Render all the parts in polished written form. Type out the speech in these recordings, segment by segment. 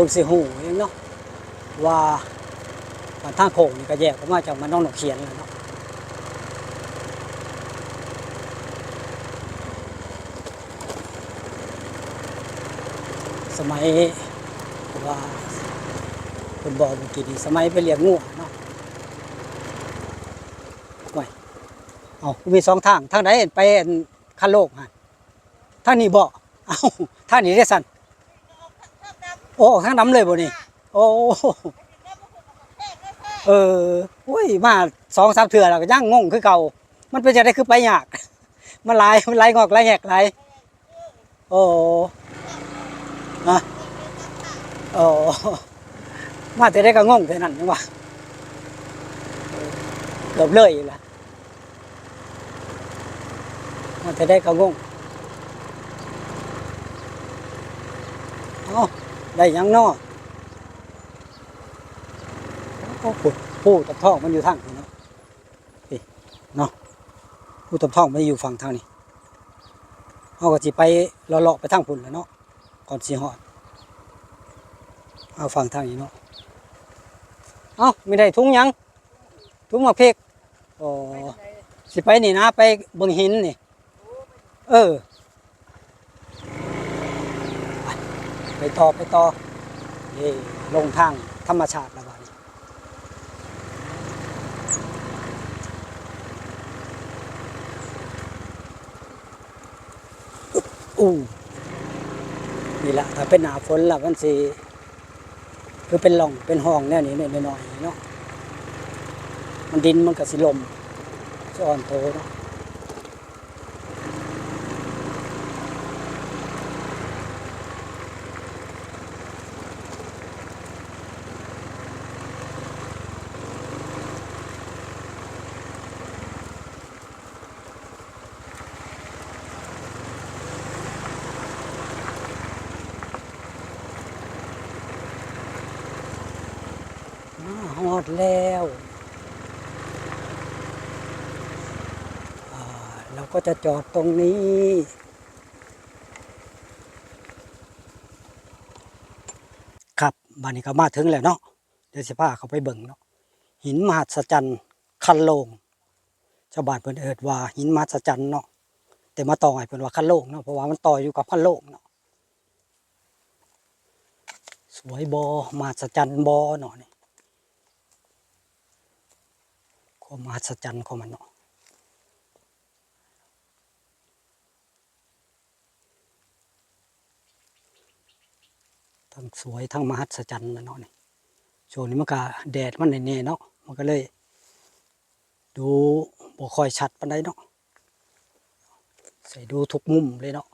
พิ่งสิหูเองเนาะว่าบ้านทางโขงนี่ก็แยกออกมาจากบ้านน้องหนองเขียนแล้วเนาะสมัยว่าคนบอกเมื่อกี้นี้สมัยไปเลี้ยงงูเนาะไม่เอามีสองทางทางไหนไปคันโลกฮะทางนี้บ่เอาทางนี้ได้สั่นโอ้ทางน้ำเลยบ่นี่โอ้อุ้ยมา2-3เทื่อแล้วก็ยังงงคือเก่ามันเป็นจะได้คือไปยากมันหลายงอกหลายแหกหลายโอ้ฮะโอ้มาแต่ได้ก็งงแค่นั้นจังว่าเกือบเลยอยู่แล้วมาแต่ได้ก็งงได้ยังเนาะผู้ตับท้องมันอยู่ทางนี้เนาะเนาะผู้ตับท้องมันอยู่ฝั่งทางนี้เอาก็สิไปเลาะไปทางพุ่นแล้วเนาะก่อนสิฮอดเอาฝั่งทางนี้เนาะเอาไม่ได้ถุงยังถุงหมากเพกอ๋อสิไปนี่นะไปเบิ่งหินนี่ไปต่อนี่ลงทางธรรมชาติแล้วบัดนี้นี่แหละถ้าเป็นหน้าฝนล่ะมันสิคือเป็นร่องเป็นห้องแนวนี้หน่อยๆเนาะมันดินมันก็สิลมสะอ่อนโตเนาะฮอดแล้วเราก็จะจอดตรงนี้ครับบ้านนี้ก็มาถึงแล้วเนาะเดี๋ยวสิพาเขาไปเบิ่งเนาะหินมหัศจรรย์คันโลงชาวบ้านเพิ่นเอิ้นว่าหินมหัศจรรย์เนาะแต่มาต่อให้เพิ่นว่าคันโลงเนาะเพราะว่ามันต่ออยู่กับคันโลงเนาะสวยบ่มหัศจรรย์บ่เนาะนี่ความมหัศจรรย์ของมันเนาะทั้งสวยทั้งมหัศจรรย์นะเนาะนี่ช่วงนี้มันก็แดดมันแน่ๆเนาะมันก็เลยดูบ่ค่อยชัดปานใดเนาะใส่ดูทุกมุมเลยเนาะ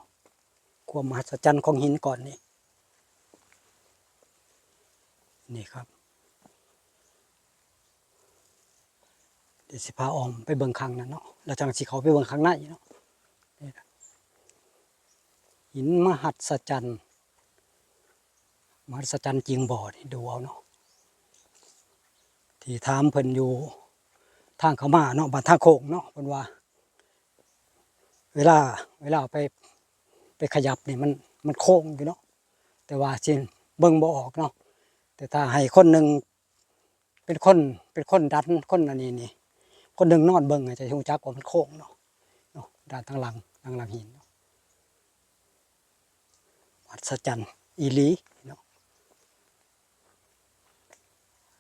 ความมหัศจรรย์ของหินก่อนนี่ครับเดี๋ยวสิพาออมไปเบิ่งข้างนั้นเนาะแล้วจังสิเขาไปเบิ่งข้างในเนาะหินมหัศจรรย์จริงบ่นี่ดูเอาเนาะที่ถามเพิ่นอยู่ทางเข้ามาเนาะบ้านทางโค้งเนาะเพิ่นว่าเวลาไปขยับนี่มันโค้งอยู่เนาะแต่ว่าสิเบิ่งบ่ออกเนาะแต่ถ้าให้คนหนึ่งเป็นคนดันคนอันนี้นี่คนหนึ่งนอนเบิ่งจะรู้จักว่ามันโค้งเนาะด้านทางหลังหินเนาะมหัศจรรย์อีหลีเนาะ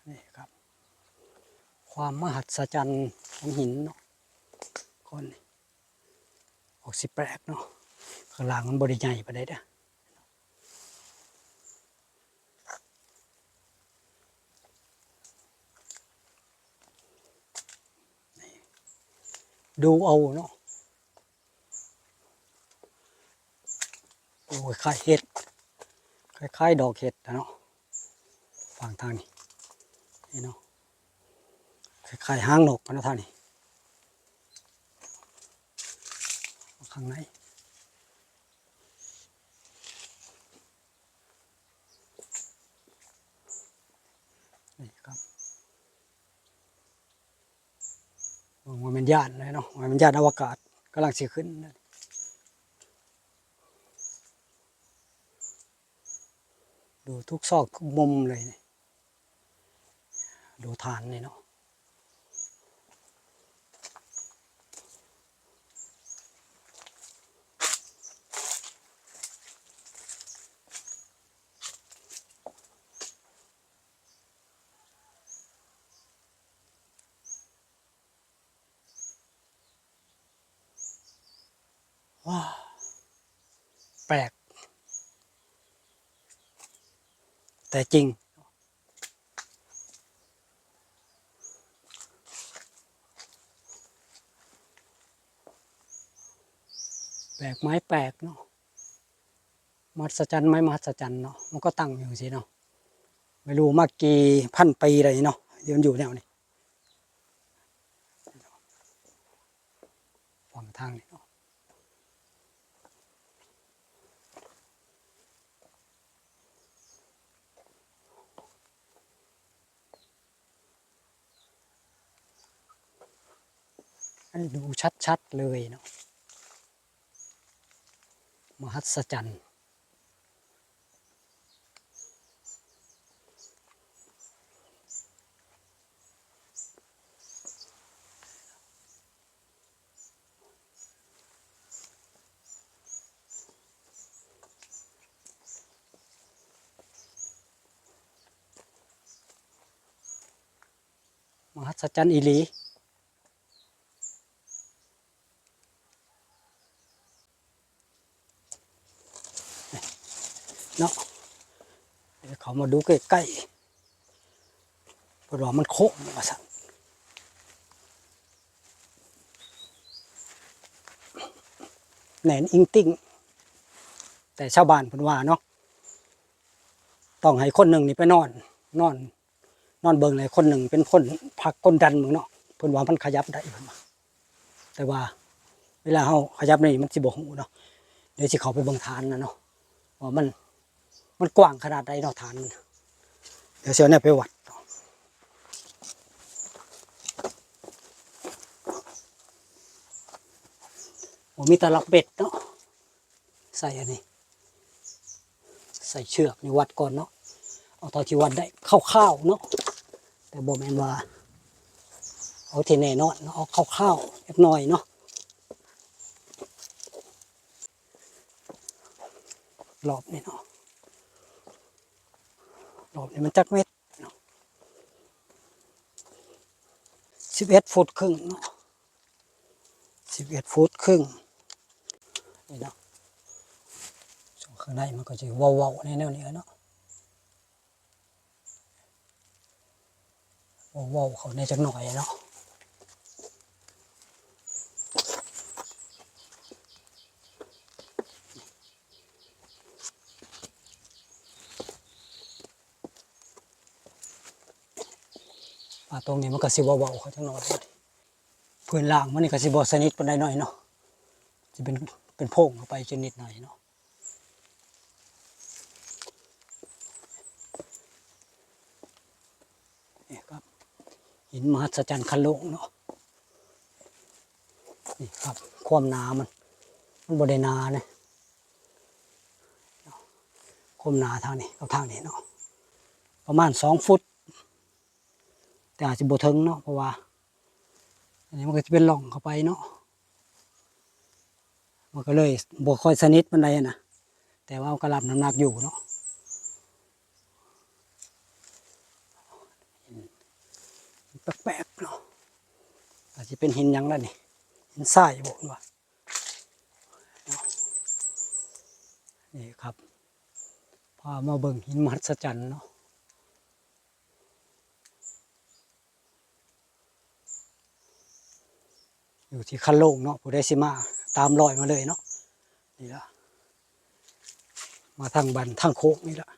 นี่ครับความมหัศจรรย์ของหินเนาะคนออกสิแปลกเนาะข้างล่างมันบ่ได้ใหญ่ปานใดเด้อดูเอาเนาะโอ้ยคล้ายเห็ดคล้ายดอกเห็ดนะเนาะฝั่งทางนี้นี่เนาะคล้ายหางนกนะทางนี้ข้างในนี่ครับมันเป็นญาณเลยเนาะมันเป็นญาณอวกาศกำลังสิขึ้น ดูทุกซอกทุกมุมเลยดูฐานนี่เนาะว้าแปลกแต่จริงแปลกไม้แปลกเนาะมหัศจรรย์ไม้มหัศจรรย์เนาะมันก็ตั้งอยู่สิเนาะไม่รู้มากี่พันปีเลยเนาะยืนอยู่แนวนี้ฝั่งทางนี้เนาะให้ดูชัดๆเลยเนาะมหัศจรรย์มหัศจรรย์อีหลีเนาะเขามาดูใกล้ๆเพราะว่ามันโค้งมาสั่นแหนนอิงติ้งแต่ชาวบ้านเพิ่นว่าเนาะต้องให้คนหนึ่งนี่ไปนอนเบิ่งเลยคนหนึ่งเป็นคนพักกดดันมึงเนาะเพิ่นว่ามันขยับได้เพิ่นว่าแต่ว่าเวลาเฮาขยับนี่มันสิบ่ฮู้เนาะเดี๋ยวสิเข้าไปเบิ่งฐานนะเนาะว่ามันกว้างขนาดใดเนาะฐานมันเดี๋ยวเสียวเนี่ยไปวัดมีตลักเบ็ดเนาะใส่อันนี้ใส่เชือกในวัดก่อนเนาะเอาเท่าที่วัดได้คร่าวๆเนาะแต่บ่แม่นว่าเอาที่แน่นอนเอาคร่าวๆเล็กน้อยเนาะรอบนี้เนาะรอบนี้มันจักเม็ด11 ฟุตครึ่งเนาะ11 ฟุตครึ่งนี่เนาะข้างในมันก็จะเว้าๆในแนวนี้เนาะเว้าเขาในจักหน่อยเนาะตรงนี้มันก็สิเว้าเขาจักหน่อยพื้นล่างมันนี่ก็สิบ่สนิทปานใดหน่อยเนาะสิเป็นโพรงเข้าไปจนนิดหน่อยเนาะนี่ครับหินมหัศจรรย์คันโลกเนาะนี่ครับความหนามันบ่ได้หนาเนี่ยความหนาทางนี้กับทางนี้เนาะประมาณ2 ฟุตแต่อาจจะบ่ถึงเนาะเพราะว่าอันนี้มันก็จะเป็นร่องเข้าไปเนาะมันก็เลยบ่ค่อยสนิทปานใดนะแต่ว่าก็รับน้ำหนักอยู่เนาะแปลกๆเนาะอาจจะเป็นหินหยังแล้วนี่หินทรายบอกว่านี่ครับพามาเบิ่งหินมหัศจรรย์เนาะอยู่ที่คันโลกเนาะผู้ใดสิมาตามรอยมาเลยเนาะนี่ละมาทางบันทางโค้งนี่ละ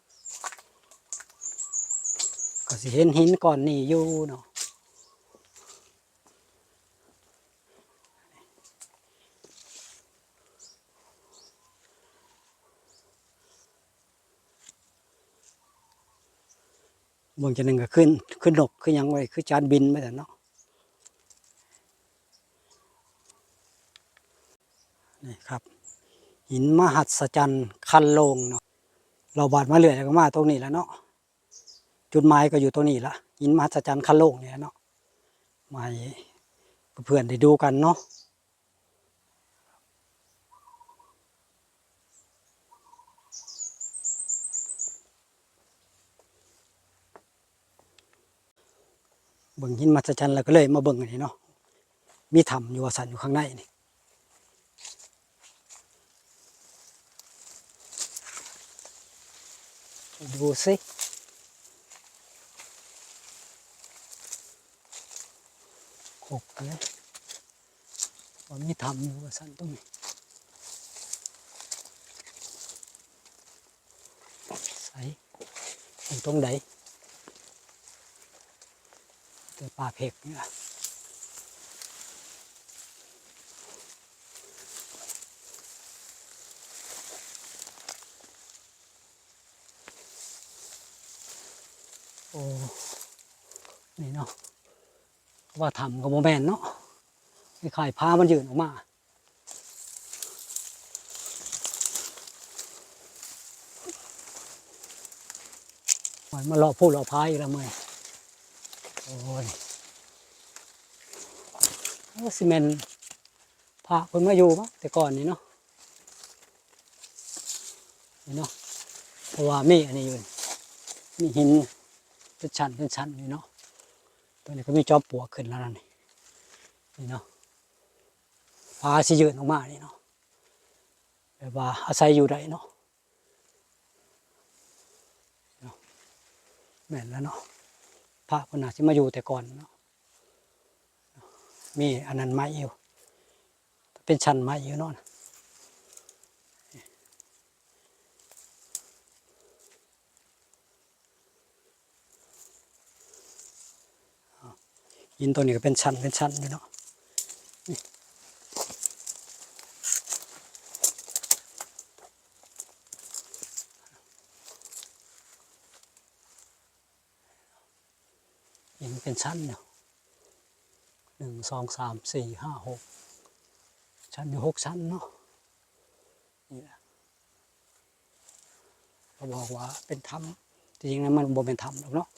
ก็สิเห็นหินก่อนนี่อยู่เนาะเบิ่งจะหนึ่งก็ขึ้นนกขึ้นยังไว้คือจานบินไปแต่เนาะนี่ครับหินมหัศจรรย์คันโลงเนาะ เราบาดมาเรื่อยแล้วก็มาตรงนี้แล้วเนาะจุดหมายก็อยู่ตรงนี้ละหินมหัศจรรย์คันโลกเนี่ยเนาะมาให้เพื่อนได้ดูกันเนาะเบิ่งหินมหัศจรรย์แล้วก็เลยมาเบิ่งอันนี้เนาะมีถ้ำอยู่ว่าสันอยู่ข้างในนี่ดูสิหกเลยว่ามีถ้ำอยู่ว่าสันตรงนี้ใส่ตรงไหนตัวป่าเพกนี่ล่ะโอ้นี่เนาะว่าถ้ำกับโมแมนเนาะคล้ายๆพามันยืนออกมามันมาเลาะพูดเลาะพายอีกแล้วมั้ยโอ้ยซีเมนต์พาคนมาอยู่ปะแต่ก่อนนี่เนาะนี่เนาะเพราะว่ามีอันนี้อยู่มีหินเป็นชั้นนี่เนาะตัวนี้ก็มีจอมปลวกขึ้นแล้วนี่นี่เนาะพาสิยืนออกมานี่เนาะแบบว่าอาศัยอยู่ได้เนาะแม่นแล้วเนาะพระคนน่ะสิมาอยู่แต่ก่อนเนาะมีอันนั้นไม้อยู่เป็นชั้นไม้อยู่เนาะหินตัวนี้ก็เป็นชั้นอยู่เนาะหินเป็นชั้นเนาะ1 2 3 4 5 6ชั้นอยู่6ชั้นเนาะนี่แหละเขาบอกว่าเป็นถ้ำจริงๆนะมันบ่เป็นถ้ำหรอกเนาะ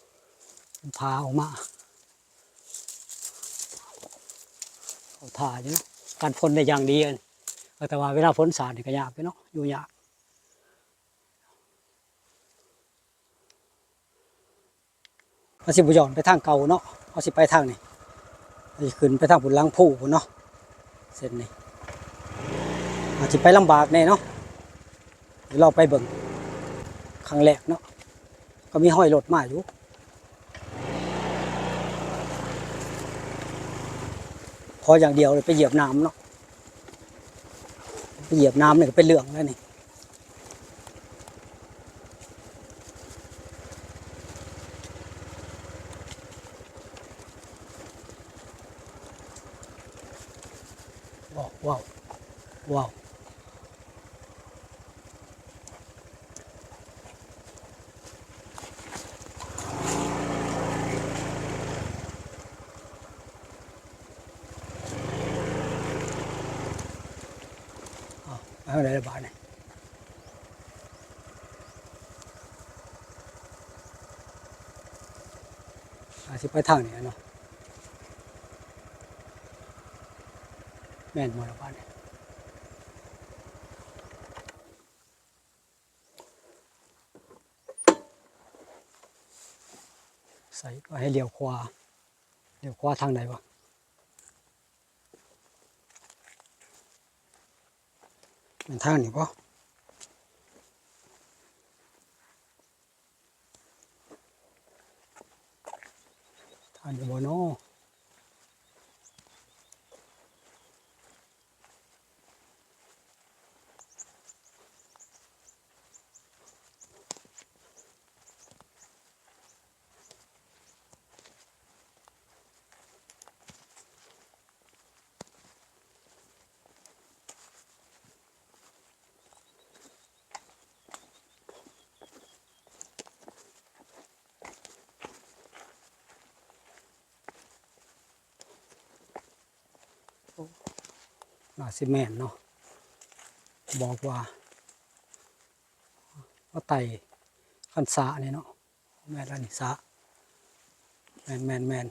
มันพาออกมาเขาถ่ายอยู่การฝนได้อย่างดีแต่ว่าเวลาฝนสาดนี่ก็ยากเนาะอยู่ยากเขาสิบุย้อนไปทางเก่าเนาะเขาสิไปทางนี้ขึ้นไปทางผุนลังผู้พุ่นเนาะเส้นนี้อาจจะไปลำบากแน่เนาะเดี๋ยวเราไปเบิ่งครั้งแรกเนาะก็มีห้อยรถมาอยู่พออย่างเดียวเลยไปเหยียบน้ำเนาะไปเหยียบน้ำเนี่ยก็เป็นเรื่องแล้วนี่ว้าวว้าวอะไรระบาดเนี่ยอาจจะไปทางนี้เนาะแม่นหมดระบาดเนี่ยใส่ก็ให้เลี้ยวขวาทางไหนวะเป็นทางนี้ปะทางนี้บ่เนาะน่าสิแม่นเนาะบอกว่า ว่าไต่คันสระนี่เนาะแม่นแล้วนี่สระแม่น